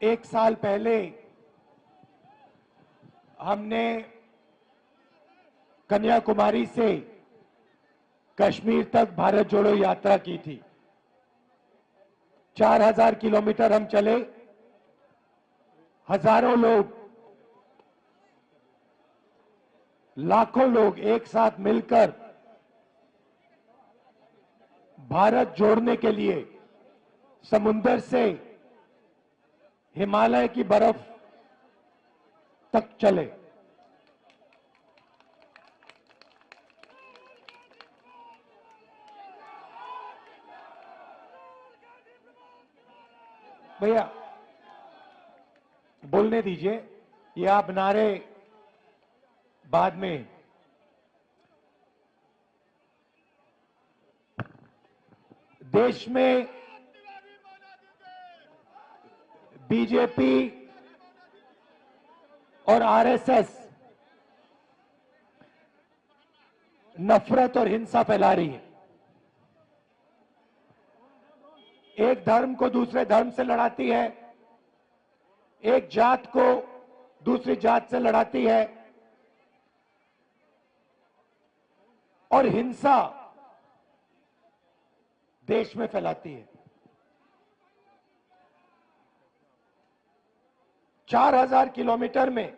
एक साल पहले हमने कन्याकुमारी से कश्मीर तक भारत जोड़ो यात्रा की थी। 4000 किलोमीटर हम चले। हजारों लोग, लाखों लोग एक साथ मिलकर भारत जोड़ने के लिए समुंदर से हिमालय की बर्फ तक चले। भैया बोलने दीजिए, ये आप नारे बाद में। देश में बीजेपी और आरएसएस नफरत और हिंसा फैला रही है। एक धर्म को दूसरे धर्म से लड़ाती है, एक जात को दूसरी जात से लड़ाती है और हिंसा देश में फैलाती है। 4000 किलोमीटर में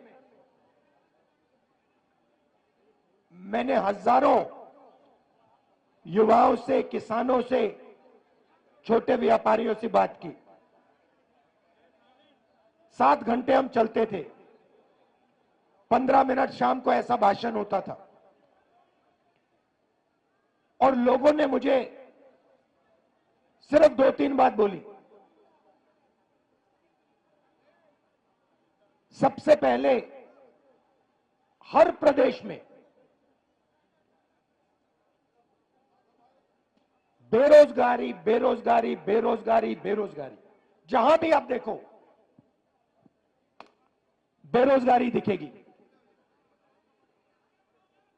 मैंने हजारों युवाओं से, किसानों से, छोटे व्यापारियों से बात की। 7 घंटे हम चलते थे। 15 मिनट शाम को ऐसा भाषण होता था और लोगों ने मुझे सिर्फ 2-3 बात बोली। सबसे पहले, हर प्रदेश में बेरोजगारी, बेरोजगारी, बेरोजगारी, बेरोजगारी, जहां भी आप देखो बेरोजगारी दिखेगी।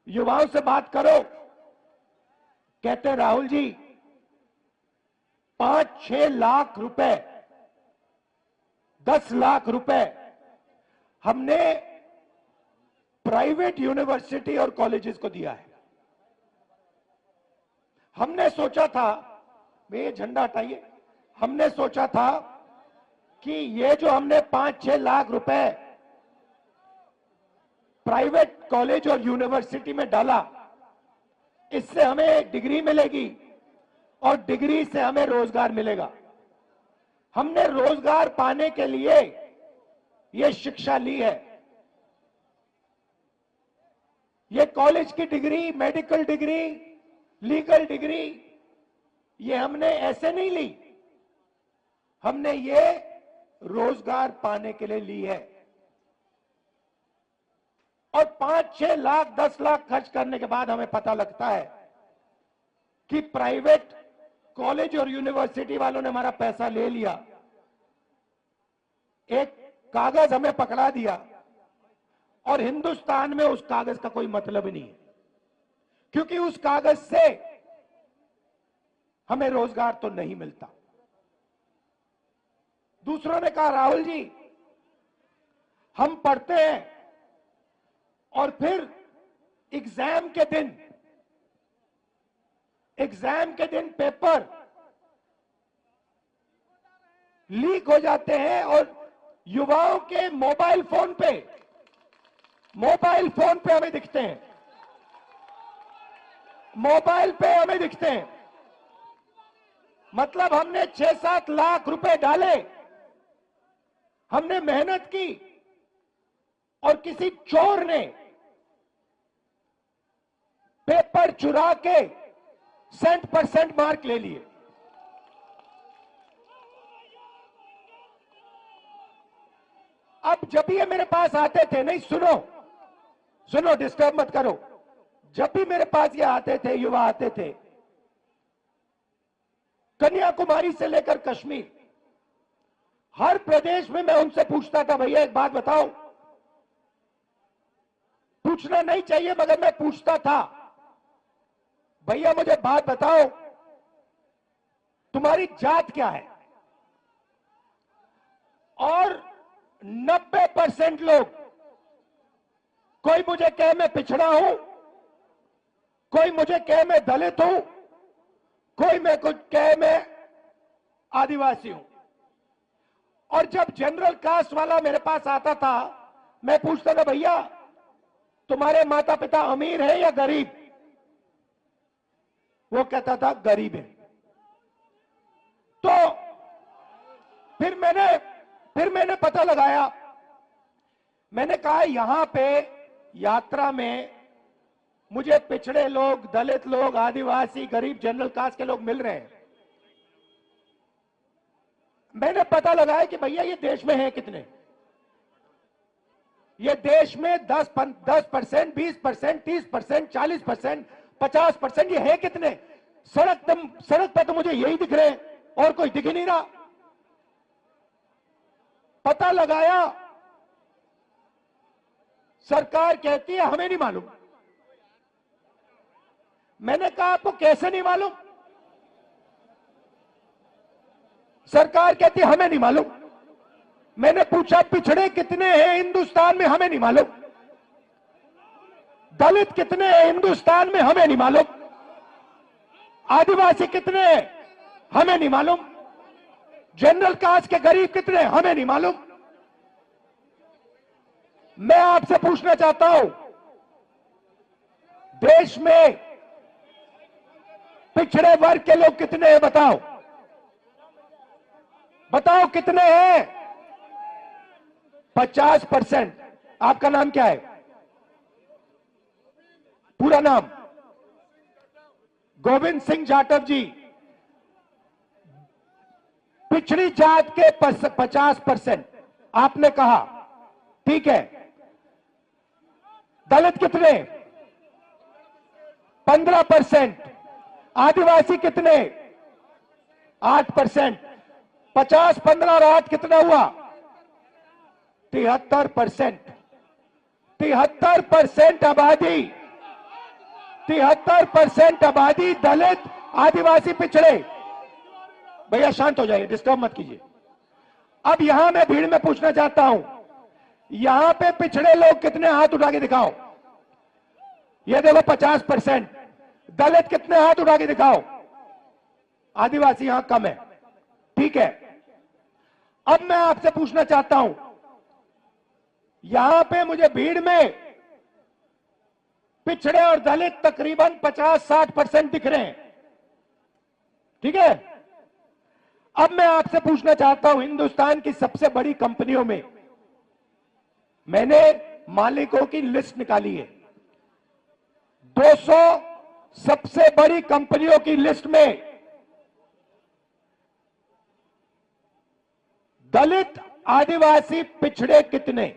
युवाओं से बात करो, कहते हैं राहुल जी 5-6 लाख रुपए, 10 लाख रुपए हमने प्राइवेट यूनिवर्सिटी और कॉलेजेस को दिया है। हमने सोचा था, ये झंडा हटाइए, हमने सोचा था कि ये जो हमने 5-6 लाख रुपए प्राइवेट कॉलेज और यूनिवर्सिटी में डाला, इससे हमें डिग्री मिलेगी और डिग्री से हमें रोजगार मिलेगा। हमने रोजगार पाने के लिए ये शिक्षा ली है। ये कॉलेज की degree, medical degree, legal degree, ये हमने ऐसे नहीं ली, हमने ये रोजगार पाने के लिए ली है। और 5-6 लाख, 10 लाख खर्च करने के बाद हमें पता लगता है कि प्राइवेट कॉलेज और यूनिवर्सिटी वालों ने हमारा पैसा ले लिया, एक कागज हमें पकड़ा दिया और हिंदुस्तान में उस कागज का कोई मतलब ही नहीं है, क्योंकि उस कागज से हमें रोजगार तो नहीं मिलता। दूसरों ने कहा राहुल जी हम पढ़ते हैं और फिर एग्जाम के दिन पेपर लीक हो जाते हैं और युवाओं के मोबाइल फोन पे हमें दिखते हैं, मोबाइल पे हमें दिखते हैं। मतलब हमने 6-7 लाख रुपए डाले, हमने मेहनत की और किसी चोर ने पेपर चुरा के 100% मार्क ले लिए। अब जब भी ये मेरे पास आते थे, नहीं सुनो, डिस्टर्ब मत करो, जब भी मेरे पास ये आते थे, युवा आते थे, कन्याकुमारी से लेकर कश्मीर, हर प्रदेश में मैं उनसे पूछता था भैया एक बात बताओ। पूछना नहीं चाहिए मगर मैं पूछता था, भैया मुझे बात बताओ तुम्हारी जात क्या है। और 90% लोग, कोई मुझे कहे मैं पिछड़ा हूं, कोई मुझे कहे मैं दलित हूं, कोई मैं कुछ कहे मैं आदिवासी हूं। और जब जनरल कास्ट वाला मेरे पास आता था, मैं पूछता था भैया तुम्हारे माता पिता अमीर है या गरीब? वो कहता था गरीब है। तो फिर मैंने पता लगाया। मैंने कहा यहां पे यात्रा में मुझे पिछड़े लोग, दलित लोग, आदिवासी, गरीब, जनरल कास्ट के लोग मिल रहे हैं। मैंने पता लगाया कि भैया ये देश में है कितने? ये देश में 10%, 20%, 30%, 40%, 50%, ये है कितने? सड़क पे तो मुझे यही दिख रहे हैं और कोई दिख ही नहीं रहा। पता लगाया, सरकार कहती है हमें नहीं मालूम। मैंने कहा आपको कैसे नहीं मालूम? सरकार कहती है हमें नहीं मालूम। मैंने पूछा पिछड़े कितने हैं हिंदुस्तान में? हमें नहीं मालूम। दलित कितने हैं हिंदुस्तान में? हमें नहीं मालूम। आदिवासी कितने हैं? हमें नहीं मालूम। जनरल कास्ट के गरीब कितने? हमें नहीं मालूम। मैं आपसे पूछना चाहता हूं, देश में पिछड़े वर्ग के लोग कितने हैं? बताओ बताओ कितने हैं? 50%। आपका नाम क्या है? पूरा नाम? गोविंद सिंह जाटव जी। पिछड़ी जात के 50% आपने कहा, ठीक है। दलित कितने? 15%। आदिवासी कितने? 8%। 50, 15 और 8 कितना हुआ? 73%। 73% आबादी, 73% आबादी दलित, आदिवासी, पिछड़े। भैया शांत हो जाइए, डिस्टर्ब मत कीजिए। अब यहां मैं भीड़ में पूछना चाहता हूं, यहां पे पिछड़े लोग कितने? हाथ उठा के दिखाओ। ये देखो 50%। दलित कितने? हाथ उठा के दिखाओ। आदिवासी यहां कम है, ठीक है। अब मैं आपसे पूछना चाहता हूं, यहां पे मुझे भीड़ में पिछड़े और दलित तकरीबन 50-60% दिख रहे हैं, ठीक है। अब मैं आपसे पूछना चाहता हूं, हिंदुस्तान की सबसे बड़ी कंपनियों में मैंने मालिकों की लिस्ट निकाली है। 200 सबसे बड़ी कंपनियों की लिस्ट में दलित, आदिवासी, पिछड़े कितने?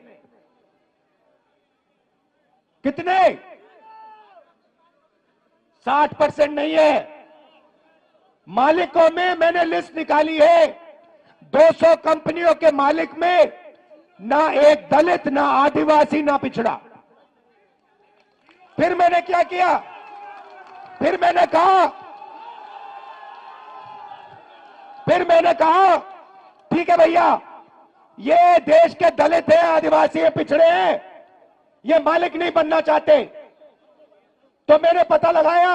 कितने? 60% नहीं है। मालिकों में मैंने लिस्ट निकाली है, 200 कंपनियों के मालिक में ना एक दलित, ना आदिवासी, ना पिछड़ा। फिर मैंने क्या किया? फिर मैंने कहा ठीक है भैया, ये देश के दलित हैं, आदिवासी हैं, पिछड़े हैं, ये मालिक नहीं बनना चाहते। तो मैंने पता लगाया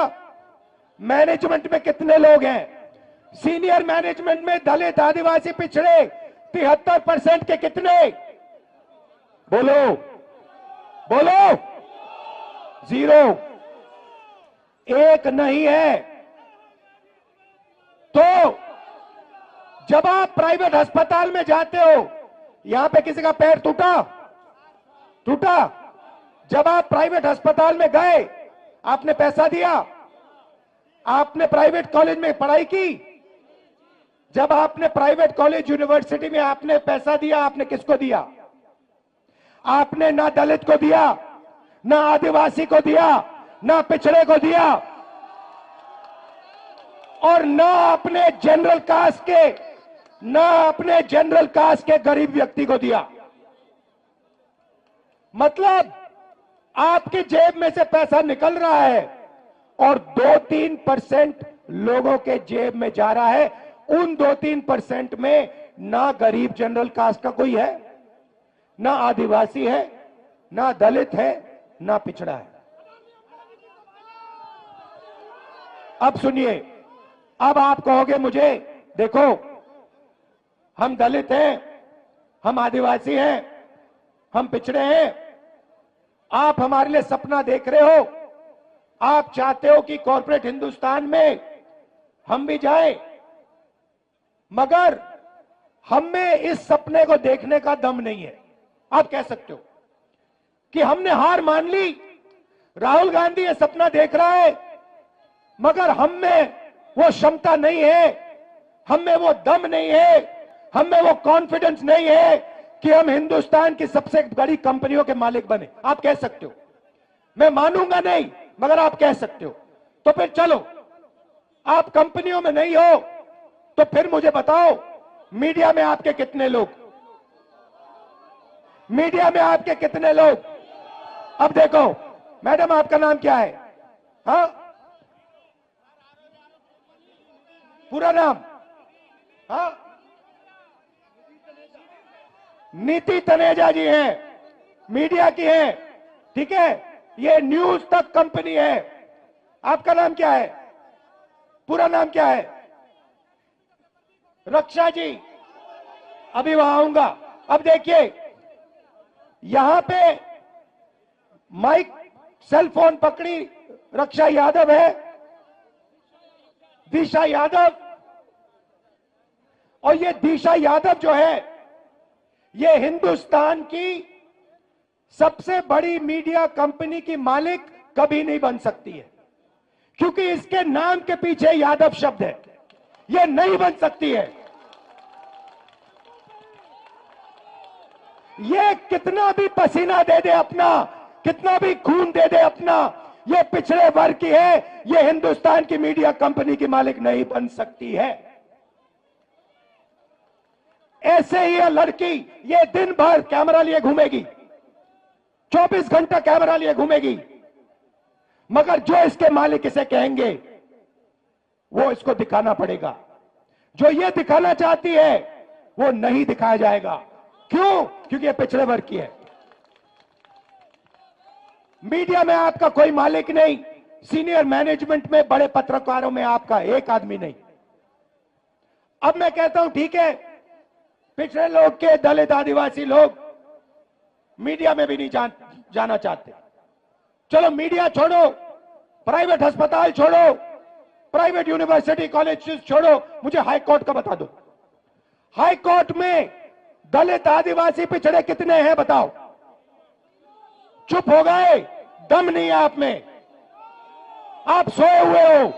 मैनेजमेंट में कितने लोग हैं। सीनियर मैनेजमेंट में दलित, आदिवासी, पिछड़े 73% के कितने? बोलो बोलो। 0, एक नहीं है। तो जब आप प्राइवेट अस्पताल में जाते हो, यहां पे किसी का पैर टूटा? जब आप प्राइवेट अस्पताल में गए, आपने पैसा दिया? आपने प्राइवेट कॉलेज में पढ़ाई की? जब आपने प्राइवेट कॉलेज, यूनिवर्सिटी में आपने पैसा दिया, आपने किसको दिया? आपने ना दलित को दिया, ना आदिवासी को दिया, ना पिछड़े को दिया, और ना अपने जनरल कास्ट के गरीब व्यक्ति को दिया। मतलब आपकी जेब में से पैसा निकल रहा है और 2-3% लोगों के जेब में जा रहा है। उन 2-3% में ना गरीब जनरल कास्ट का कोई है, ना आदिवासी है, ना दलित है, ना पिछड़ा है। अब सुनिए, अब आप कहोगे मुझे, देखो हम दलित हैं, हम आदिवासी हैं, हम पिछड़े हैं, आप हमारे लिए सपना देख रहे हो, आप चाहते हो कि कॉर्पोरेट हिंदुस्तान में हम भी जाएं, मगर हम में इस सपने को देखने का दम नहीं है। आप कह सकते हो कि हमने हार मान ली, राहुल गांधी ये सपना देख रहा है, मगर हम में वो क्षमता नहीं है, हम में वो दम नहीं है, हम में वो कॉन्फिडेंस नहीं है कि हम हिंदुस्तान की सबसे बड़ी कंपनियों के मालिक बने। आप कह सकते हो, मैं मानूंगा नहीं, मगर आप कह सकते हो। तो फिर चलो, आप कंपनियों में नहीं हो तो फिर मुझे बताओ, मीडिया में आपके कितने लोग, मीडिया में आपके कितने लोग? अब देखो मैडम, आपका नाम क्या है? हाँ, पूरा नाम? हाँ, नीति तनेजा जी हैं, मीडिया की हैं, ठीक है, ये न्यूज तक कंपनी है। आपका नाम क्या है? पूरा नाम क्या है? रक्षा जी, अभी वहां आऊंगा। अब देखिए, यहां पे माइक सेल फोन पकड़ी रक्षा यादव है, दिशा यादव, और ये दिशा यादव जो है, ये हिंदुस्तान की सबसे बड़ी मीडिया कंपनी की मालिक कभी नहीं बन सकती है, क्योंकि इसके नाम के पीछे यादव शब्द है। ये नहीं बन सकती है। ये कितना भी पसीना दे दे अपना, कितना भी खून दे दे अपना, ये पिछड़े वर्ग की है, ये हिंदुस्तान की मीडिया कंपनी की मालिक नहीं बन सकती है। ऐसे ही ये लड़की, ये दिन भर कैमरा लिए घूमेगी, 24 घंटा कैमरा लिए घूमेगी, मगर जो इसके मालिक इसे कहेंगे वो इसको दिखाना पड़ेगा। जो ये दिखाना चाहती है वो नहीं दिखाया जाएगा। क्यों? क्योंकि ये पिछड़े वर्ग की है। मीडिया में आपका कोई मालिक नहीं, सीनियर मैनेजमेंट में, बड़े पत्रकारों में आपका एक आदमी नहीं। अब मैं कहता हूं ठीक है, पिछड़े लोग के, दलित आदिवासी लोग मीडिया में भी नहीं जाना चाहते। चलो मीडिया छोड़ो, प्राइवेट अस्पताल छोड़ो, प्राइवेट यूनिवर्सिटी कॉलेज छोड़ो, मुझे हाई कोर्ट का बता दो। हाई कोर्ट में दलित आदिवासी पिछड़े कितने हैं बताओ? चुप हो गए, दम नहीं है आप में, आप सोए हुए हो।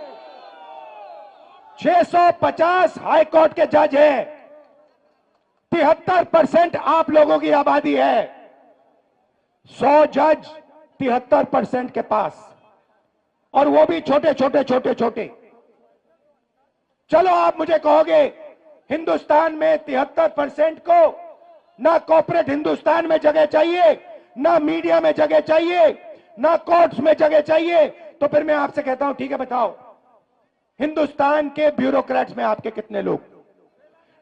650 हाई कोर्ट के जज हैं, 73% आप लोगों की आबादी है, 100 जज 73% के पास, और वो भी छोटे छोटे छोटे छोटे। चलो आप मुझे कहोगे हिंदुस्तान में 73% को ना कॉर्पोरेट हिंदुस्तान में जगह चाहिए, ना मीडिया में जगह चाहिए, ना कोर्ट्स में जगह चाहिए, तो फिर मैं आपसे कहता हूं ठीक है, बताओ हिंदुस्तान के ब्यूरोक्रेट्स में आपके कितने लोग?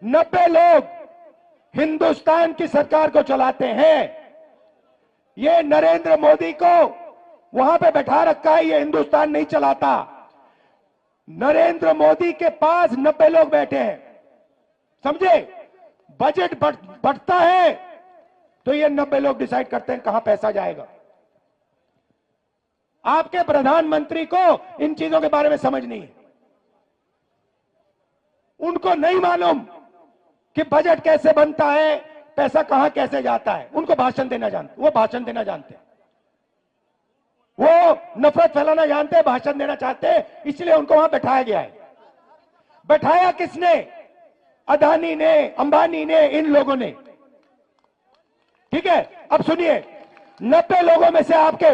90 लोग हिंदुस्तान की सरकार को चलाते हैं। ये नरेंद्र मोदी को वहां पे बैठा रखा है, ये हिंदुस्तान नहीं चलाता। नरेंद्र मोदी के पास 90 लोग बैठे हैं, समझे? बजट बढ़ता है तो ये 90 लोग डिसाइड करते हैं कहां पैसा जाएगा। आपके प्रधानमंत्री को इन चीजों के बारे में समझ नहीं है। उनको नहीं मालूम कि बजट कैसे बनता है, पैसा कहां कैसे जाता है। उनको भाषण देना जानते, वो भाषण देना जानते हैं, वो नफरत फैलाना जानते हैं, भाषण देना चाहते हैं, इसलिए उनको वहां बैठाया गया है। बैठाया किसने? अदानी ने, अंबानी ने, इन लोगों ने। ठीक है, अब सुनिए, 90 लोगों में से आपके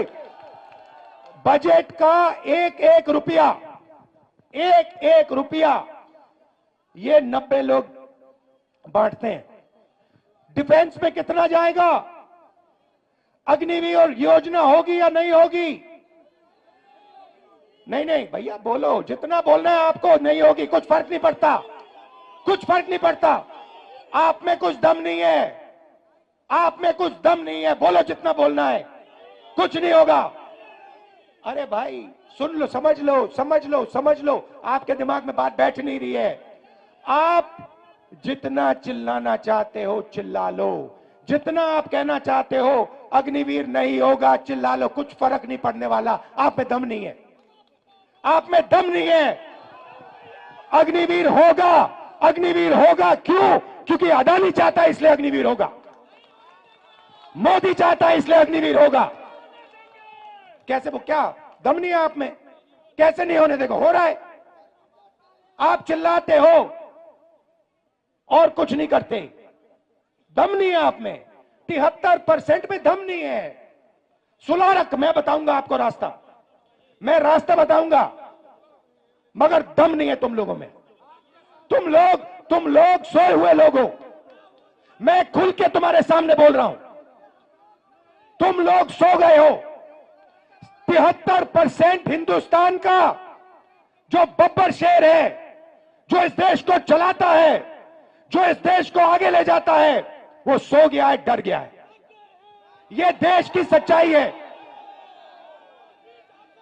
बजट का एक एक रुपया ये 90 लोग बांटते हैं। डिफेंस में कितना जाएगा? अग्निवीर योजना होगी या नहीं होगी? नहीं नहीं भैया बोलो, जितना बोलना है आपको। नहीं होगी, कुछ फर्क नहीं पड़ता, कुछ फर्क नहीं पड़ता। आप में कुछ दम नहीं है, आप में कुछ दम नहीं है, बोलो जितना बोलना है, कुछ नहीं होगा। अरे भाई सुन लो, समझ लो, समझ लो, समझ लो, आपके दिमाग में बात बैठ नहीं रही है। आप जितना चिल्लाना चाहते हो चिल्ला लो, जितना आप कहना चाहते हो अग्निवीर नहीं होगा, चिल्ला लो, कुछ फर्क नहीं पड़ने वाला। आप में दम नहीं है, आप में दम नहीं है। अग्निवीर होगा, अग्निवीर होगा। क्यों? क्योंकि अदानी चाहता है इसलिए अग्निवीर होगा, मोदी चाहता है इसलिए अग्निवीर होगा। कैसे? वो क्या दम नहीं है आप में? कैसे नहीं होने देगा? हो रहा है। आप चिल्लाते हो और कुछ नहीं करते, दम नहीं है आप में। 73% में दम नहीं है। सुलारक मैं बताऊंगा आपको रास्ता, मैं रास्ता बताऊंगा, मगर दम नहीं है तुम लोगों में। तुम लोग सोए हुए लोग हो। मैं खुल के तुम्हारे सामने बोल रहा हूं, तुम लोग सो गए हो। 73% हिंदुस्तान का जो बब्बर शेर है, जो इस देश को चलाता है, जो इस देश को आगे ले जाता है, वो सो गया है, डर गया है। ये देश की सच्चाई है।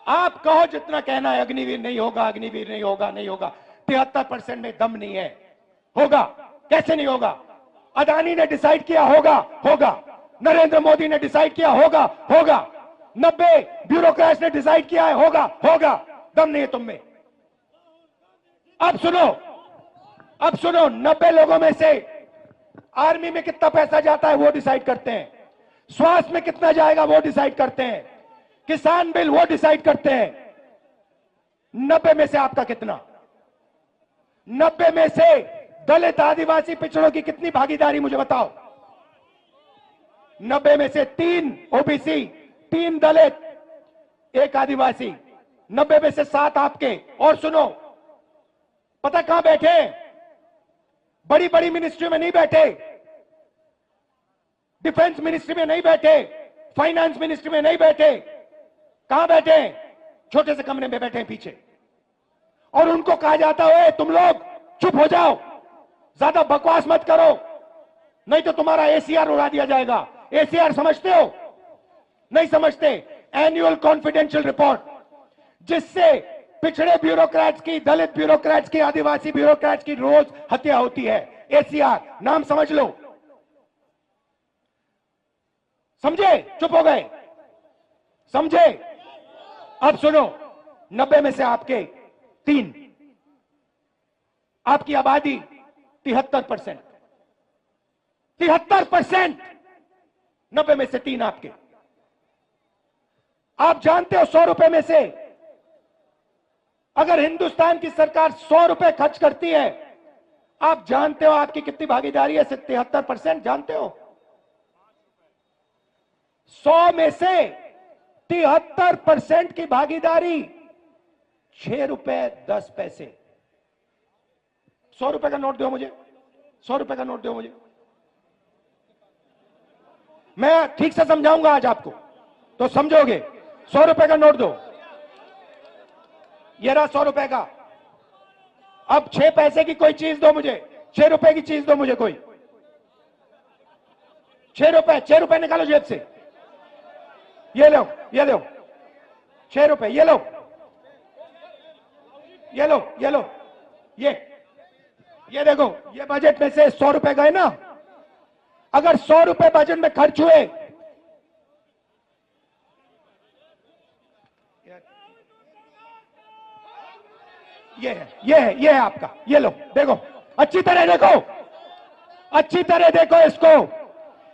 आप कहो जितना कहना है अग्निवीर नहीं होगा, अग्निवीर नहीं होगा, नहीं होगा। 73% में दम नहीं है। होगा। कैसे नहीं होगा? अदानी ने डिसाइड किया होगा, होगा। नरेंद्र मोदी ने डिसाइड किया होगा, होगा। 90 ब्यूरोक्रेट्स ने डिसाइड किया है, होगा, होगा। दम नहीं है तुम में। अब सुनो, अब सुनो, 90 लोगों में से आर्मी में कितना पैसा जाता है वो डिसाइड करते हैं, स्वास्थ्य में कितना जाएगा वो डिसाइड करते हैं, किसान बिल वो डिसाइड करते हैं। 90 में से आपका कितना? 90 में से दलित आदिवासी पिछड़ों की कितनी भागीदारी मुझे बताओ? 90 में से 3 ओबीसी, 3 दलित, 1 आदिवासी, 90 में से 7 आपके। और सुनो, पता कहां बैठे? बड़ी बड़ी मिनिस्ट्री में नहीं बैठे, डिफेंस मिनिस्ट्री में नहीं बैठे, फाइनेंस मिनिस्ट्री में नहीं बैठे। कहां बैठे? छोटे से कमरे में बैठे हैं पीछे। और उनको कहा जाता है तुम लोग चुप हो जाओ, ज्यादा बकवास मत करो, नहीं तो तुम्हारा एसीआर उड़ा दिया जाएगा। एसीआर समझते हो? नहीं समझते। एनुअल कॉन्फिडेंशियल रिपोर्ट, जिससे पिछड़े ब्यूरोक्रेट्स की, दलित ब्यूरोक्रेट्स की, आदिवासी ब्यूरोक्रेट्स की रोज हत्या होती है। एसीआर नाम समझ लो। समझे? चुप हो गए? समझे? अब सुनो, 90 में से आपके 3, आपकी आबादी 73%, 73%, 90 में से 3 आपके। आप जानते हो 100 रुपए में से अगर हिंदुस्तान की सरकार 100 रुपए खर्च करती है, आप जानते हो आपकी कितनी भागीदारी है? 73%। जानते हो? 100 में से 73% की भागीदारी 6 रुपए 10 पैसे। 100 रुपए का नोट दो मुझे, 100 रुपए का नोट दो मुझे। मैं ठीक से समझाऊंगा आज आपको तो समझोगे। 100 रुपए का नोट दो। ये रहा 100 रुपए का। अब 6 पैसे की कोई चीज दो मुझे, 6 रुपए की चीज दो मुझे कोई। 6 रुपए निकालो जेब से। ये लो, ये लो 6 रुपए, ये लो, ये लो, ये लो, ये देखो, ये बजट में से 100 रुपए गए ना। अगर 100 रुपए बजट में खर्च हुए, ये है आपका। ये लो, देखो, अच्छी तरह देखो, अच्छी तरह देखो इसको।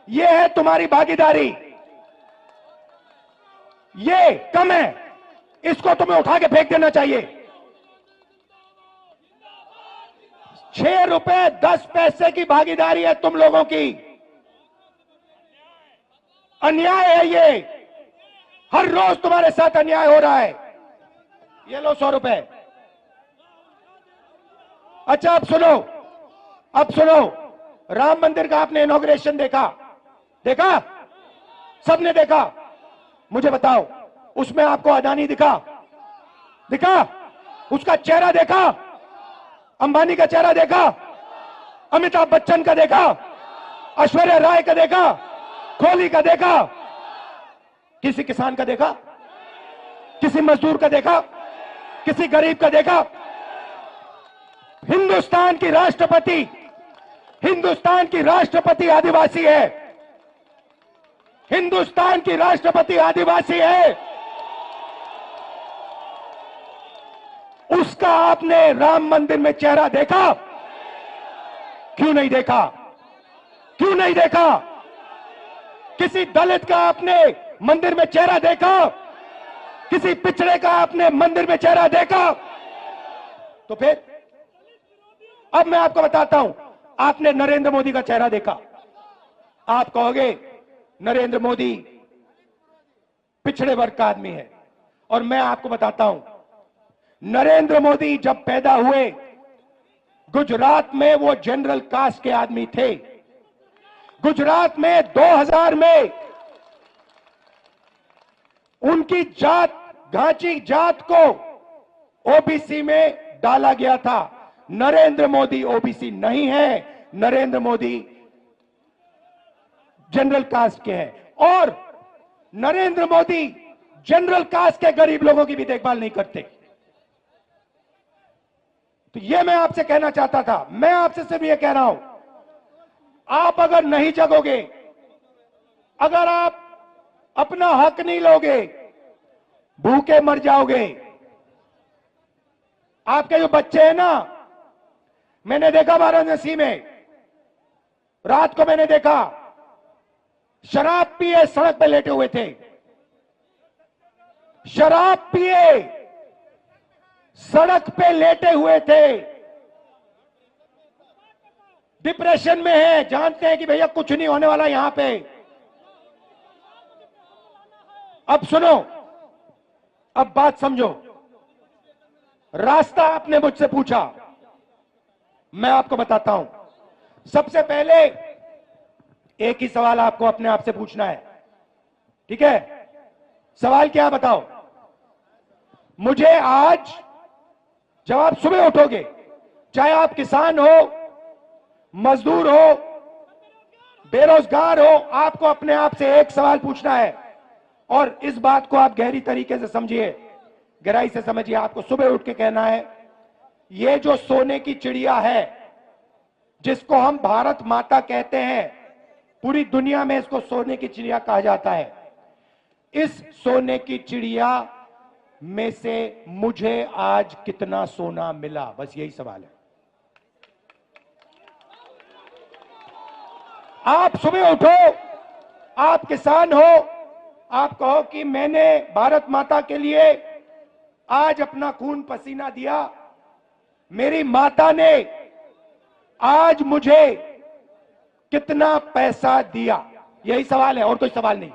ये है तुम्हारी भागीदारी। ये कम है, इसको तुम्हें उठा के फेंक देना चाहिए। 6 रुपए 10 पैसे की भागीदारी है तुम लोगों की। अन्याय है ये। हर रोज तुम्हारे साथ अन्याय हो रहा है। ये लो 100 रुपए। अच्छा अब सुनो, अब सुनो, राम मंदिर का आपने इनॉग्रेशन देखा? देखा? सबने देखा? मुझे बताओ, उसमें आपको अदानी दिखा? दिखा? उसका चेहरा देखा? अंबानी का चेहरा देखा? अमिताभ बच्चन का देखा, ऐश्वर्या राय का देखा, कोहली का देखा, किसी किसान का देखा, किसी मजदूर का देखा, किसी गरीब का देखा? हिंदुस्तान की राष्ट्रपति आदिवासी है। हिंदुस्तान की राष्ट्रपति आदिवासी है। उसका आपने राम मंदिर में चेहरा देखा? क्यों नहीं देखा? क्यों नहीं देखा? किसी दलित का आपने मंदिर में चेहरा देखा? किसी पिछड़े का आपने मंदिर में चेहरा देखा? तो फिर अब मैं आपको बताता हूं, आपने नरेंद्र मोदी का चेहरा देखा। आप कहोगे नरेंद्र मोदी पिछड़े वर्ग का आदमी है, और मैं आपको बताता हूं, नरेंद्र मोदी जब पैदा हुए गुजरात में वो जनरल कास्ट के आदमी थे। गुजरात में 2000 में उनकी जात, घांची जात को ओबीसी में डाला गया था। नरेंद्र मोदी ओबीसी नहीं है, नरेंद्र मोदी जनरल कास्ट के हैं, और नरेंद्र मोदी जनरल कास्ट के गरीब लोगों की भी देखभाल नहीं करते। तो यह मैं आपसे कहना चाहता था। मैं आपसे सिर्फ यह कह रहा हूं, आप अगर नहीं जगोगे, अगर आप अपना हक नहीं लोगे, भूखे मर जाओगे। आपके जो बच्चे हैं ना, मैंने देखा वाराणसी में, रात को मैंने देखा शराब पिए सड़क पे लेटे हुए थे। शराब पिए सड़क पे लेटे हुए थे। डिप्रेशन में है, जानते हैं कि भैया कुछ नहीं होने वाला यहां पे। अब सुनो, अब बात समझो। रास्ता आपने मुझसे पूछा, मैं आपको बताता हूं। सबसे पहले एक ही सवाल आपको अपने आप से पूछना है, ठीक है? सवाल क्या बताओ? मुझे आज, जब आप सुबह उठोगे, चाहे आप किसान हो, मजदूर हो, बेरोजगार हो, आपको अपने आप से एक सवाल पूछना है, और इस बात को आप गहरी तरीके से समझिए, गहराई से समझिए। आपको सुबह उठ के कहना है, ये जो सोने की चिड़िया है, जिसको हम भारत माता कहते हैं, पूरी दुनिया में इसको सोने की चिड़िया कहा जाता है, इस सोने की चिड़िया में से मुझे आज कितना सोना मिला? बस यही सवाल है। आप सुबह उठो, आप किसान हो, आप कहो कि मैंने भारत माता के लिए आज अपना खून पसीना दिया, मेरी माता ने आज मुझे कितना पैसा दिया? यही सवाल है, और कोई सवाल नहीं।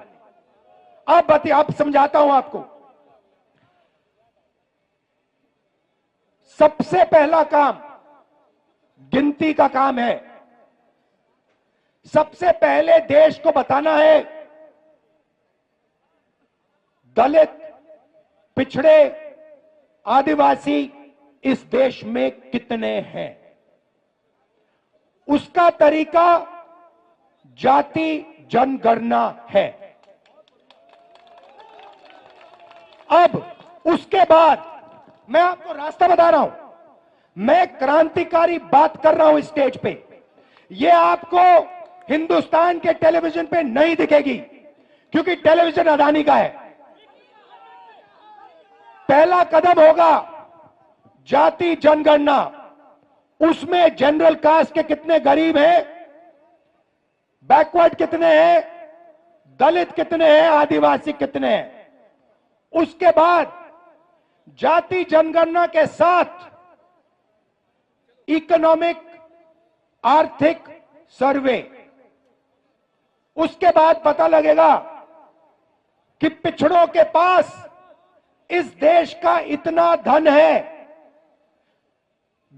अब बताइए, अब समझाता हूं आपको। सबसे पहला काम गिनती का काम है। सबसे पहले देश को बताना है दलित, पिछड़े, आदिवासी इस देश में कितने हैं। उसका तरीका जाति जनगणना है। अब उसके बाद मैं आपको रास्ता बता रहा हूं। मैं क्रांतिकारी बात कर रहा हूं इस स्टेज पे। यह आपको हिंदुस्तान के टेलीविजन पे नहीं दिखेगी, क्योंकि टेलीविजन अदानी का है। पहला कदम होगा जाति जनगणना। उसमें जनरल कास्ट के कितने गरीब हैं, बैकवर्ड कितने हैं, दलित कितने हैं, आदिवासी कितने हैं। उसके बाद जाति जनगणना के साथ इकोनॉमिक, आर्थिक सर्वे। उसके बाद पता लगेगा कि पिछड़ों के पास इस देश का इतना धन है,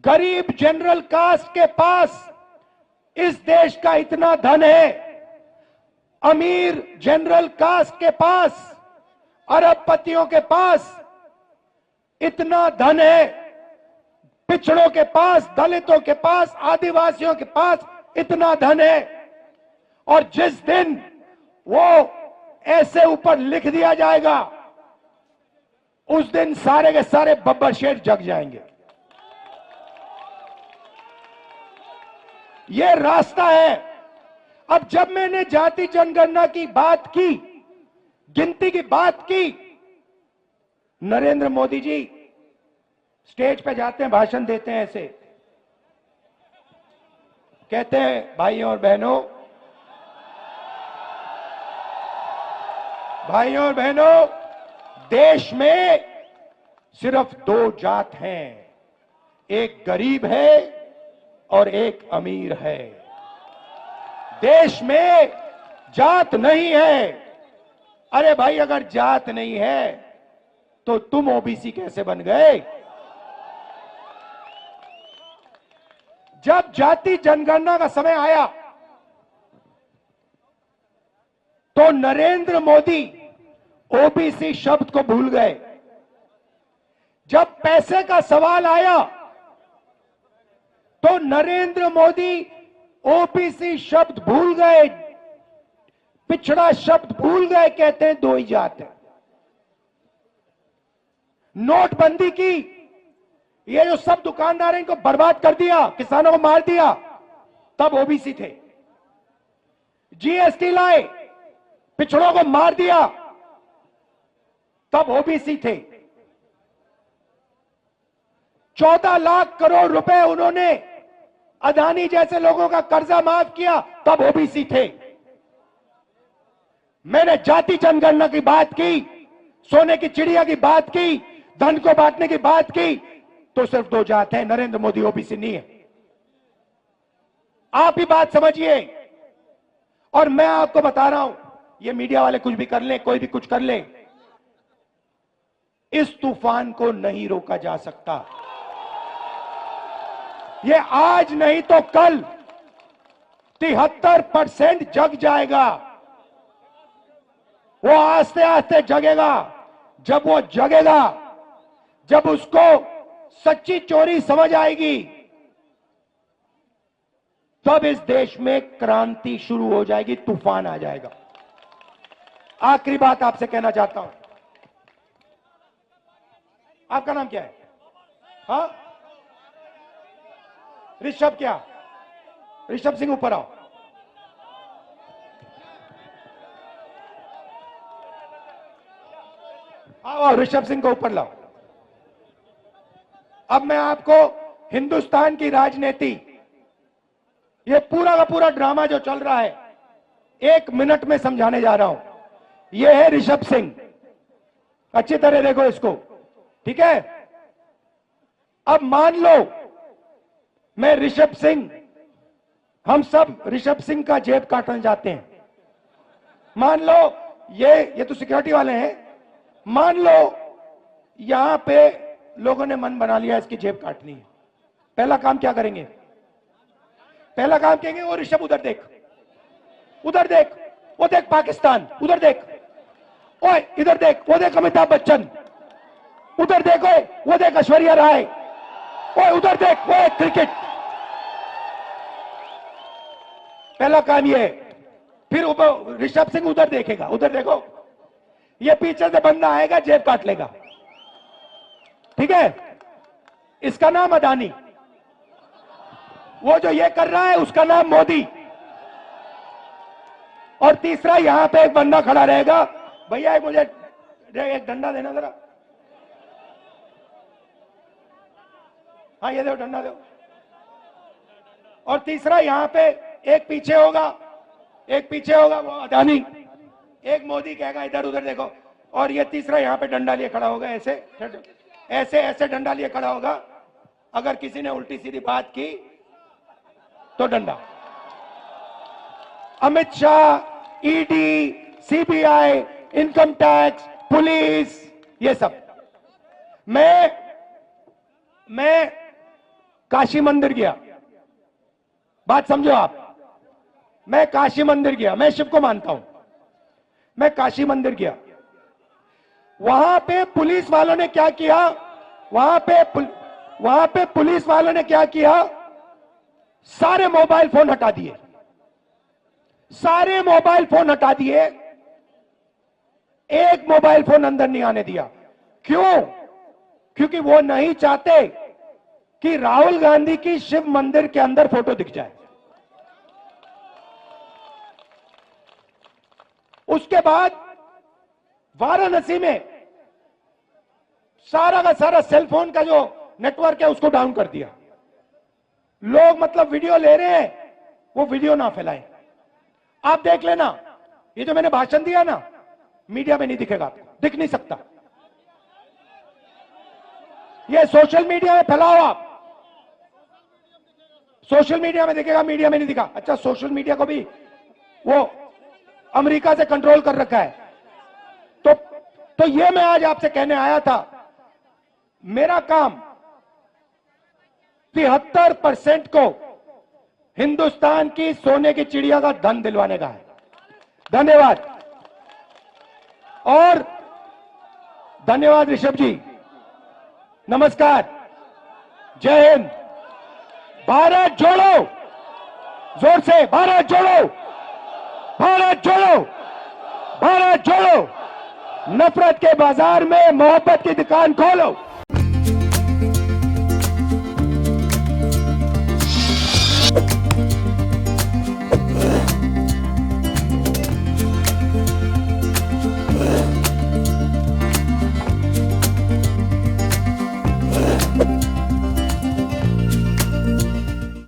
गरीब जनरल कास्ट के पास इस देश का इतना धन है, अमीर जनरल कास्ट के पास, अरबपतियों के पास इतना धन है, पिछड़ों के पास, दलितों के पास, आदिवासियों के पास इतना धन है, और जिस दिन वो ऐसे ऊपर लिख दिया जाएगा, उस दिन सारे के सारे बब्बर शेर जग जाएंगे। ये रास्ता है। अब जब मैंने जाति जनगणना की बात की, गिनती की बात की, नरेंद्र मोदी जी स्टेज पे जाते हैं, भाषण देते हैं, ऐसे कहते हैं, भाइयों और बहनों, भाइयों और बहनों, देश में सिर्फ दो जात हैं, एक गरीब है और एक अमीर है। देश में जात नहीं है। अरे भाई, अगर जात नहीं है तो तुम ओबीसी कैसे बन गए? जब जाति जनगणना का समय आया तो नरेंद्र मोदी ओबीसी शब्द को भूल गए। जब पैसे का सवाल आया तो नरेंद्र मोदी ओबीसी शब्द भूल गए, पिछड़ा शब्द भूल गए, कहते हैं दो ही जात है। नोटबंदी की, ये जो सब दुकानदार इनको बर्बाद कर दिया, किसानों को मार दिया, तब ओबीसी थे। जीएसटी लाए, पिछड़ों को मार दिया, तब ओबीसी थे। 14 लाख करोड़ रुपए उन्होंने अदानी जैसे लोगों का कर्जा माफ किया, तब ओबीसी थे। मैंने जाति जनगणना की बात की, सोने की चिड़िया की बात की, धन को बांटने की बात की, तो सिर्फ दो जात है, नरेंद्र मोदी ओबीसी नहीं है। आप ही बात समझिए। और मैं आपको बता रहा हूं, ये मीडिया वाले कुछ भी कर ले, कोई भी कुछ कर ले, इस तूफान को नहीं रोका जा सकता। ये आज नहीं तो कल 73% जग जाएगा। वो आस्ते आस्ते जगेगा। जब वो जगेगा, जब उसको सच्ची चोरी समझ आएगी, तब इस देश में क्रांति शुरू हो जाएगी, तूफान आ जाएगा। आखिरी बात आपसे कहना चाहता हूं। आपका नाम क्या है? हाँ, ऋषभ। क्या ऋषभ सिंह? ऊपर आओ। आओ, ऋषभ सिंह को ऊपर लाओ। अब मैं आपको हिंदुस्तान की राजनीति, ये पूरा का पूरा ड्रामा जो चल रहा है, 1 मिनट में समझाने जा रहा हूं। ये है ऋषभ सिंह, अच्छी तरह देखो इसको, ठीक है? अब मान लो मैं ऋषभ सिंह, हम सब ऋषभ सिंह का जेब काटने जाते हैं। मान लो ये तो सिक्योरिटी वाले हैं। मान लो यहां पे लोगों ने मन बना लिया इसकी जेब काटनी है। पहला काम क्या करेंगे? पहला काम कहेंगे, वो ऋषभ उधर देख, उधर देख, वो देख पाकिस्तान, उधर देख, ओए इधर देख, वो देख अमिताभ बच्चन, उधर देखो, वो देख ऐश्वर्या राय, ओए उधर देख, वो क्रिकेट। पहला काम ये है। फिर ऋषभ सिंह उधर देखेगा, उधर देखो, ये पीछे से बंदा आएगा, जेब काट लेगा, ठीक है? इसका नाम अदानी। वो जो ये कर रहा है उसका नाम मोदी। और तीसरा यहां पे एक बंदा खड़ा रहेगा, भैया मुझे एक डंडा देना जरा। हाँ ये दो, डंडा दो। और तीसरा यहां पे एक पीछे होगा, एक पीछे होगा वो अदानी, एक मोदी कहेगा इधर उधर देखो। और ये तीसरा यहां पे डंडा लिए खड़ा होगा, ऐसे ऐसे ऐसे डंडा लिए खड़ा होगा। अगर किसी ने उल्टी सीधी बात की तो डंडा। Amit Shah, ED, CBI, income tax, police, ये सब। मैं काशी मंदिर गया, बात समझो आप। मैं काशी मंदिर गया, मैं शिव को मानता हूं। मैं काशी मंदिर गया, वहां पे पुलिस वालों ने क्या किया, वहां पे वहां पे पुलिस वालों ने क्या किया, सारे मोबाइल फोन हटा दिए, सारे मोबाइल फोन हटा दिए, एक मोबाइल फोन अंदर नहीं आने दिया। क्यों? क्योंकि वो नहीं चाहते कि राहुल गांधी की शिव मंदिर के अंदर फोटो दिख जाए। उसके बाद वाराणसी में सारा का सारा सेलफोन का जो नेटवर्क है उसको डाउन कर दिया। लोग मतलब वीडियो ले रहे हैं, वो वीडियो ना फैलाएं। आप देख लेना, ये जो मैंने भाषण दिया ना, मीडिया में नहीं दिखेगा, आपको दिख नहीं सकता। ये सोशल मीडिया में फैलाओ आप, सोशल मीडिया में दिखेगा, मीडिया में नहीं दिखा। अच्छा, सोशल मीडिया को भी वो अमेरिका से कंट्रोल कर रखा है। तो ये मैं आज आपसे कहने आया था, मेरा काम 73% को हिंदुस्तान की सोने की चिड़िया का धन दिलवाने का है। धन्यवाद। और धन्यवाद ऋषभ जी, नमस्कार, जय हिंद, भारत जोड़ो, जोर से भारत जोड़ो, भारत जोड़ो, भारत जोड़ो। नफरत के बाजार में मोहब्बत की दुकान खोलो।